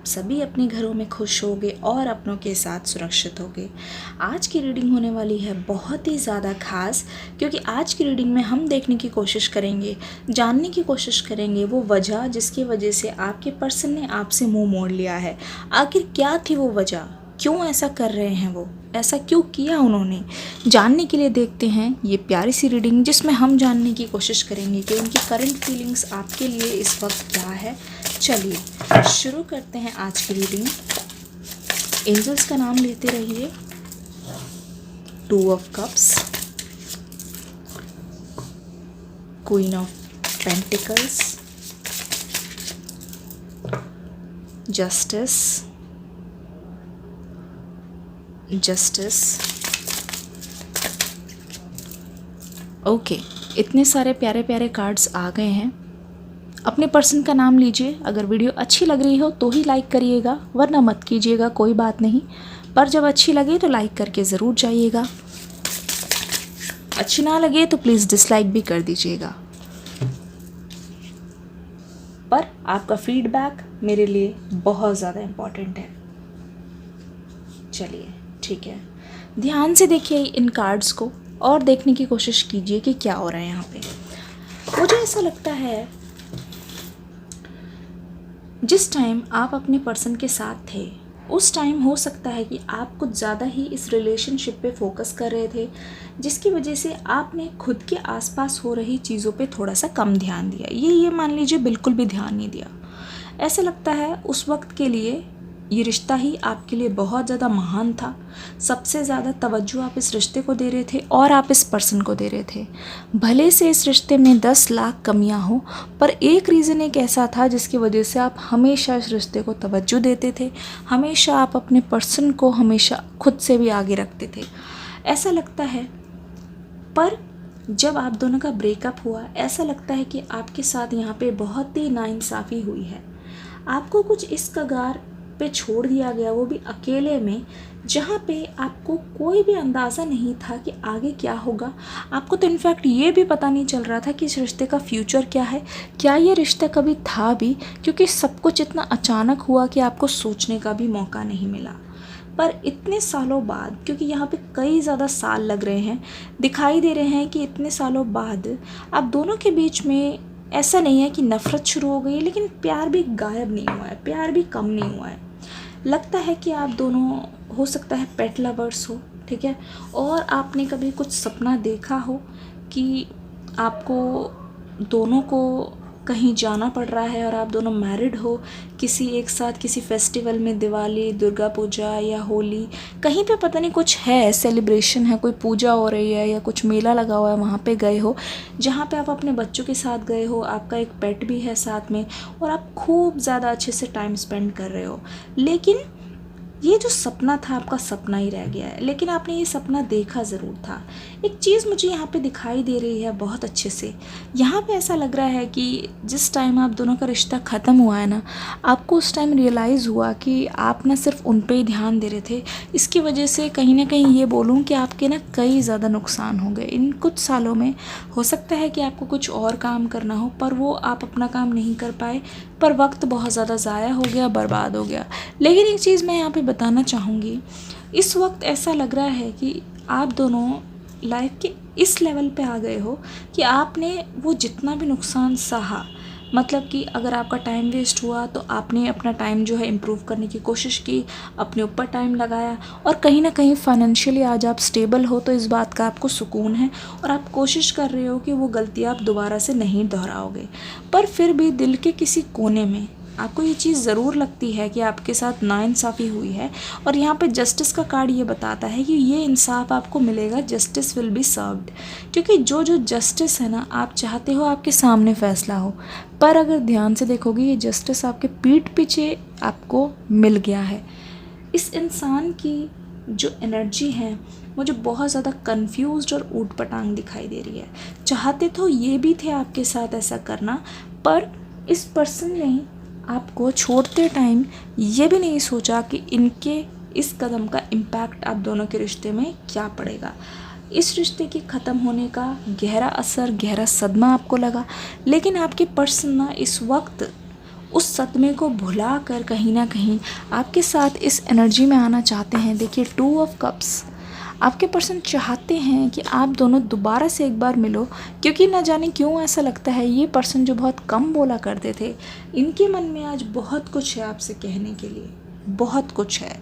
सभी अपने घरों में खुश होगे और अपनों के साथ सुरक्षित होगे। आज की रीडिंग होने वाली है बहुत ही ज़्यादा खास, क्योंकि आज की रीडिंग में हम देखने की कोशिश करेंगे, जानने की कोशिश करेंगे वो वजह जिसकी वजह से आपके पर्सन ने आपसे मुंह मोड़ लिया है। आखिर क्या थी वो वजह, क्यों ऐसा कर रहे हैं वो, ऐसा क्यों किया उन्होंने। जानने के लिए देखते हैं ये प्यारी सी रीडिंग, जिसमें हम जानने की कोशिश करेंगे कि उनकी करंट फीलिंग्स आपके लिए इस वक्त क्या है। चलिए शुरू करते हैं आज की रीडिंग। एंजल्स का नाम लेते रहिए। 2 of cups, queen of pentacles, justice, okay, इतने सारे प्यारे प्यारे कार्ड्स आ गए हैं। अपने पर्सन का नाम लीजिए। अगर वीडियो अच्छी लग रही हो तो ही लाइक करिएगा, वरना मत कीजिएगा, कोई बात नहीं। पर जब अच्छी लगे तो लाइक करके ज़रूर जाइएगा। अच्छी ना लगे तो प्लीज़ डिसलाइक भी कर दीजिएगा। पर आपका फीडबैक मेरे लिए बहुत ज़्यादा इम्पॉर्टेंट है। चलिए ठीक है, ध्यान से देखिए इन कार्ड्स को और देखने की कोशिश कीजिए कि क्या हो रहा है यहाँ पे। मुझे ऐसा लगता है जिस टाइम आप अपने पर्सन के साथ थे उस टाइम हो सकता है कि आप कुछ ज़्यादा ही इस रिलेशनशिप पे फोकस कर रहे थे, जिसकी वजह से आपने खुद के आसपास हो रही चीज़ों पे थोड़ा सा कम ध्यान दिया। ये मान लीजिए बिल्कुल भी ध्यान नहीं दिया। ऐसा लगता है उस वक्त के लिए ये रिश्ता ही आपके लिए बहुत ज़्यादा महान था। सबसे ज़्यादा तवज्जो आप इस रिश्ते को दे रहे थे और आप इस पर्सन को दे रहे थे। भले से इस रिश्ते में 10 लाख कमियां हो, पर एक रीज़न एक ऐसा था जिसकी वजह से आप हमेशा इस रिश्ते को तवज्जो देते थे। हमेशा आप अपने पर्सन को हमेशा खुद से भी आगे रखते थे, ऐसा लगता है। पर जब आप दोनों का ब्रेकअप हुआ, ऐसा लगता है कि आपके साथ यहाँ पे बहुत ही नाइंसाफ़ी हुई है। आपको कुछ इस कगार पे छोड़ दिया गया, वो भी अकेले में, जहाँ पे आपको कोई भी अंदाज़ा नहीं था कि आगे क्या होगा। आपको तो इनफैक्ट ये भी पता नहीं चल रहा था कि इस रिश्ते का फ्यूचर क्या है, क्या ये रिश्ता कभी था भी, क्योंकि सब कुछ इतना अचानक हुआ कि आपको सोचने का भी मौका नहीं मिला। पर इतने सालों बाद, क्योंकि यहाँ पे कई ज़्यादा साल लग रहे हैं, दिखाई दे रहे हैं कि इतने सालों बाद आप दोनों के बीच में ऐसा नहीं है कि नफ़रत शुरू हो गई है, लेकिन प्यार भी गायब नहीं हुआ है, प्यार भी कम नहीं हुआ है। लगता है कि आप दोनों, हो सकता है पेट लवर्स हो, ठीक है, और आपने कभी कुछ सपना देखा हो कि आपको दोनों को कहीं जाना पड़ रहा है और आप दोनों मैरिड हो, किसी एक साथ किसी फेस्टिवल में, दिवाली, दुर्गा पूजा या होली, कहीं पे पता नहीं कुछ है, सेलिब्रेशन है, कोई पूजा हो रही है या कुछ मेला लगा हुआ है, वहाँ पे गए हो, जहाँ पे आप अपने बच्चों के साथ गए हो, आपका एक पेट भी है साथ में, और आप खूब ज़्यादा अच्छे से टाइम स्पेंड कर रहे हो। लेकिन ये जो सपना था आपका सपना ही रह गया है, लेकिन आपने ये सपना देखा ज़रूर था। एक चीज़ मुझे यहाँ पे दिखाई दे रही है बहुत अच्छे से। यहाँ पे ऐसा लग रहा है कि जिस टाइम आप दोनों का रिश्ता ख़त्म हुआ है ना, आपको उस टाइम रियलाइज़ हुआ कि आप ना सिर्फ उन पे ही ध्यान दे रहे थे। इसकी वजह से कहीं ना कहीं ये बोलूँ कि आपके ना कई ज़्यादा नुकसान हो गए इन कुछ सालों में। हो सकता है कि आपको कुछ और काम करना हो, पर वो आप अपना काम नहीं कर पाए, पर वक्त बहुत ज़्यादा ज़ाया हो गया, बर्बाद हो गया। लेकिन एक चीज़ मैं यहाँ पे बताना चाहूँगी, इस वक्त ऐसा लग रहा है कि आप दोनों लाइफ के इस लेवल पे आ गए हो कि आपने वो जितना भी नुकसान सहा, मतलब कि अगर आपका टाइम वेस्ट हुआ तो आपने अपना टाइम जो है इम्प्रूव करने की कोशिश की, अपने ऊपर टाइम लगाया, और कहीं ना कहीं फाइनेंशियली आज आप स्टेबल हो तो इस बात का आपको सुकून है, और आप कोशिश कर रहे हो कि वो गलती आप दोबारा से नहीं दोहराओगे। पर फिर भी दिल के किसी कोने में आपको ये चीज़ ज़रूर लगती है कि आपके साथ नाइंसाफ़ी हुई है। और यहाँ पे जस्टिस का कार्ड ये बताता है कि ये इंसाफ आपको मिलेगा, जस्टिस विल बी सर्व्ड, क्योंकि जो जस्टिस है ना, आप चाहते हो आपके सामने फ़ैसला हो, पर अगर ध्यान से देखोगे ये जस्टिस आपके पीठ पीछे आपको मिल गया है। इस इंसान की जो एनर्जी है मुझे बहुत ज़्यादा कंफ्यूज्ड और ऊट पटांग दिखाई दे रही है। चाहते तो ये भी थे आपके साथ ऐसा करना, पर इस पर्सन ने आपको छोड़ते टाइम ये भी नहीं सोचा कि इनके इस कदम का इम्पैक्ट आप दोनों के रिश्ते में क्या पड़ेगा। इस रिश्ते के ख़त्म होने का गहरा असर, गहरा सदमा आपको लगा, लेकिन आपके पर्सन ना इस वक्त उस सदमे को भुला कर कहीं ना कहीं आपके साथ इस एनर्जी में आना चाहते हैं। देखिए 2 ऑफ कप्स, आपके पर्सन चाहते हैं कि आप दोनों दोबारा से एक बार मिलो, क्योंकि ना जाने क्यों ऐसा लगता है ये पर्सन जो बहुत कम बोला करते थे, इनके मन में आज बहुत कुछ है आपसे कहने के लिए, बहुत कुछ है।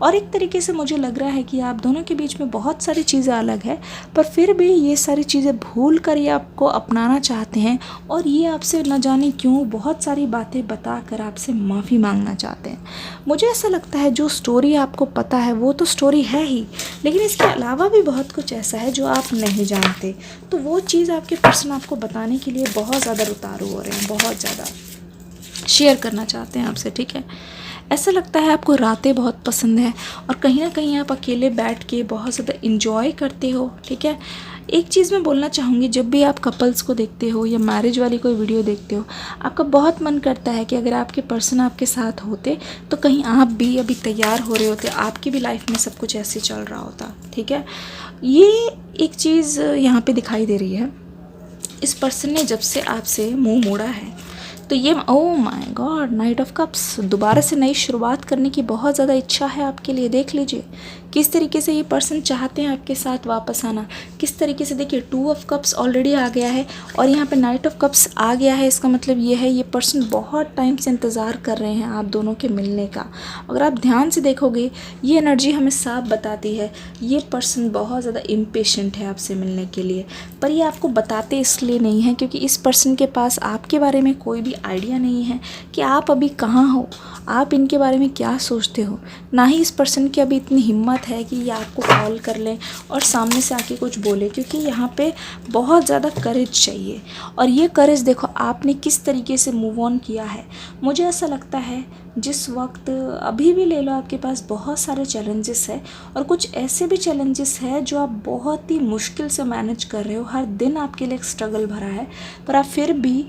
और एक तरीके से मुझे लग रहा है कि आप दोनों के बीच में बहुत सारी चीज़ें अलग है, पर फिर भी ये सारी चीज़ें भूल कर ये आपको अपनाना चाहते हैं और ये आपसे न जाने क्यों बहुत सारी बातें बता कर आपसे माफ़ी मांगना चाहते हैं। मुझे ऐसा लगता है जो स्टोरी आपको पता है वो तो स्टोरी है ही, लेकिन इसके अलावा भी बहुत कुछ ऐसा है जो आप नहीं जानते, तो वो चीज़ आपके पर्सन आपको बताने के लिए बहुत ज़्यादा उतारू हो रहे हैं, बहुत ज़्यादा शेयर करना चाहते हैं आपसे। ठीक है, ऐसा लगता है आपको रातें बहुत पसंद है और कहीं ना कहीं आप अकेले बैठ के बहुत ज़्यादा इंजॉय करते हो। ठीक है, एक चीज़ मैं बोलना चाहूँगी, जब भी आप कपल्स को देखते हो या मैरिज वाली कोई वीडियो देखते हो, आपका बहुत मन करता है कि अगर आपके पर्सन आपके साथ होते तो कहीं आप भी अभी तैयार हो रहे होते, आपकी भी लाइफ में सब कुछ ऐसे चल रहा होता। ठीक है, ये एक चीज़ यहाँ पे दिखाई दे रही है। इस पर्सन ने जब से आपसे मुंह मोड़ा है तो ये oh my God, night of cups, दोबारा से नई शुरुआत करने की बहुत ज़्यादा इच्छा है आपके लिए। देख लीजिए किस तरीके से ये पर्सन चाहते हैं आपके साथ वापस आना, किस तरीके से। देखिए 2 ऑफ कप्स ऑलरेडी आ गया है और यहाँ पे नाइट ऑफ कप्स आ गया है। इसका मतलब ये है ये पर्सन बहुत टाइम से इंतज़ार कर रहे हैं आप दोनों के मिलने का। अगर आप ध्यान से देखोगे ये एनर्जी हमें साफ बताती है ये पर्सन बहुत ज़्यादा इम्पेशेंट है आपसे मिलने के लिए, पर ये आपको बताते इसलिए नहीं है क्योंकि इस पर्सन के पास आपके बारे में कोई भी आइडिया नहीं है कि आप अभी कहाँ हो, आप इनके बारे में क्या सोचते हो। ना ही इस पर्सन की अभी इतनी हिम्मत है कि ये आपको कॉल कर लें और सामने से आके कुछ बोले, क्योंकि यहाँ पे बहुत ज़्यादा करेज चाहिए। और ये करेज देखो आपने किस तरीके से मूव ऑन किया है। मुझे ऐसा लगता है जिस वक्त अभी भी ले लो आपके पास बहुत सारे चैलेंजेस है और कुछ ऐसे भी चैलेंजेस है जो आप बहुत ही मुश्किल से मैनेज कर रहे हो, हर दिन आपके लिए एक स्ट्रगल भरा है, पर आप फिर भी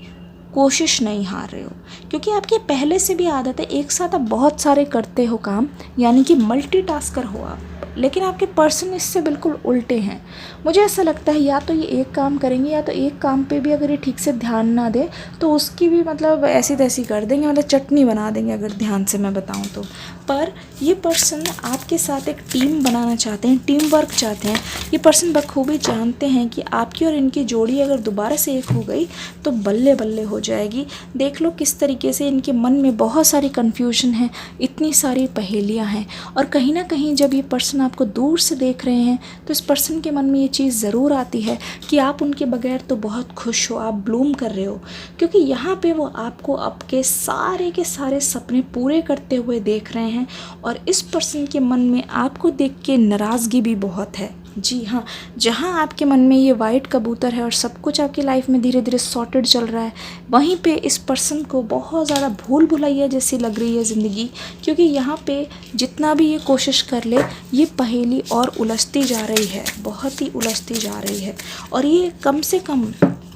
कोशिश नहीं हार रहे हो, क्योंकि आपकी पहले से भी आदत है एक साथ आप बहुत सारे करते हो काम, यानी कि मल्टीटास्कर हो आप। लेकिन आपके पर्सन इससे बिल्कुल उल्टे हैं। मुझे ऐसा लगता है या तो ये एक काम करेंगे या तो एक काम पे भी अगर ये ठीक से ध्यान ना दे तो उसकी भी मतलब ऐसी तैसी कर देंगे, मतलब चटनी बना देंगे अगर ध्यान से मैं बताऊं तो। पर ये पर्सन आपके साथ एक टीम बनाना चाहते हैं, टीम वर्क चाहते हैं। ये पर्सन बखूबी जानते हैं कि आपकी और इनकी जोड़ी अगर दोबारा से एक हो गई तो बल्ले बल्ले हो जाएगी। देख लो किस तरीके से इनके मन में बहुत सारी कन्फ्यूजन है, इतनी सारी पहेलियाँ हैं। और कहीं ना कहीं जब ये पर्सन आपको दूर से देख रहे हैं तो इस पर्सन के मन में ये चीज़ ज़रूर आती है कि आप उनके बगैर तो बहुत खुश हो, आप ब्लूम कर रहे हो, क्योंकि यहाँ पे वो आपको आपके सारे के सारे सपने पूरे करते हुए देख रहे हैं। और इस पर्सन के मन में आपको देख के नाराज़गी भी बहुत है। जी हाँ, जहाँ आपके मन में ये वाइट कबूतर है और सब कुछ आपकी लाइफ में धीरे धीरे सॉर्टेड चल रहा है, वहीं पे इस पर्सन को बहुत ज़्यादा भूल भुलैया जैसी लग रही है ज़िंदगी, क्योंकि यहाँ पे जितना भी ये कोशिश कर ले ये पहेली और उलझती जा रही है, बहुत ही उलझती जा रही है। और ये कम से कम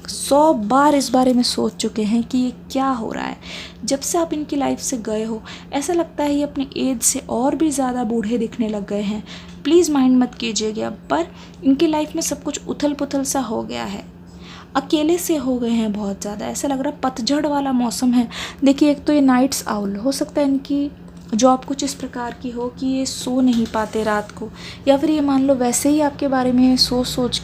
100 बार इस बारे में सोच चुके हैं कि ये क्या हो रहा है। जब से आप इनकी लाइफ से गए हो ऐसा लगता है ये अपनी एज से और भी ज़्यादा बूढ़े दिखने लग गए हैं। प्लीज़ माइंड मत कीजिएगा, पर इनकी लाइफ में सब कुछ उथल पुथल सा हो गया है, अकेले से हो गए हैं बहुत ज़्यादा। ऐसा लग रहा है पतझड़ वाला मौसम है। देखिए एक तो ये नाइट्स आउल, हो सकता है इनकी जॉब कुछ इस प्रकार की हो कि ये सो नहीं पाते रात को, या फिर ये मान लो वैसे ही आपके बारे में सोच सोच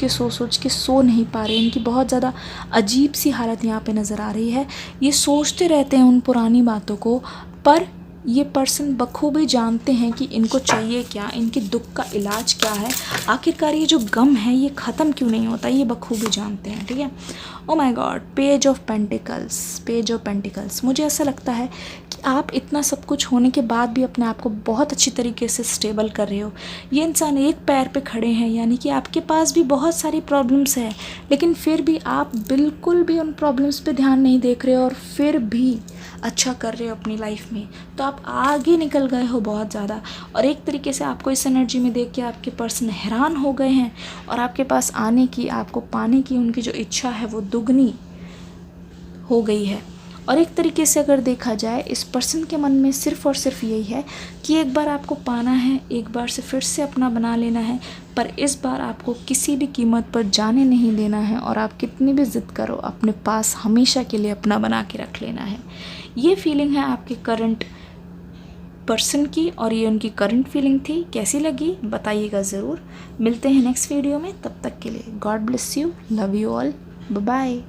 के सो नहीं पा रहे। इनकी बहुत ज़्यादा अजीब सी हालत यहाँ पे नज़र आ रही है। ये सोचते रहते हैं उन पुरानी बातों को, पर ये पर्सन बखूबी जानते हैं कि इनको चाहिए क्या, इनके दुख का इलाज क्या है, आखिरकार ये जो गम है ये ख़त्म क्यों नहीं होता, ये बखूबी जानते हैं। ठीक है, oh my God, page of pentacles, page of pentacles. मुझे ऐसा लगता है कि आप इतना सब कुछ होने के बाद भी अपने आप को बहुत अच्छी तरीके से स्टेबल कर रहे हो। ये इंसान एक पैर पे खड़े हैं, यानी कि आपके पास भी बहुत सारी प्रॉब्लम्स हैं, लेकिन फिर भी आप बिल्कुल भी उन प्रॉब्लम्स पे ध्यान नहीं देख रहे हो और फिर भी अच्छा कर रहे हो अपनी लाइफ में। तो आप आगे निकल गए हो बहुत ज़्यादा, और एक तरीके से आपको इस एनर्जी में देख के आपके पर्सन हैरान हो गए हैं और आपके पास आने की, आपको पाने की उनकी जो इच्छा है वो दुगनी हो गई है। और एक तरीके से अगर देखा जाए इस पर्सन के मन में सिर्फ़ और सिर्फ यही है कि एक बार आपको पाना है, एक बार से फिर से अपना बना लेना है, पर इस बार आपको किसी भी कीमत पर जाने नहीं देना है और आप कितनी भी ज़िद करो अपने पास हमेशा के लिए अपना बना के रख लेना है। ये फीलिंग है आपके करंट पर्सन की और ये उनकी करंट फीलिंग थी। कैसी लगी बताइएगा ज़रूर। मिलते हैं नेक्स्ट वीडियो में, तब तक के लिए God bless you, love you all, bye bye.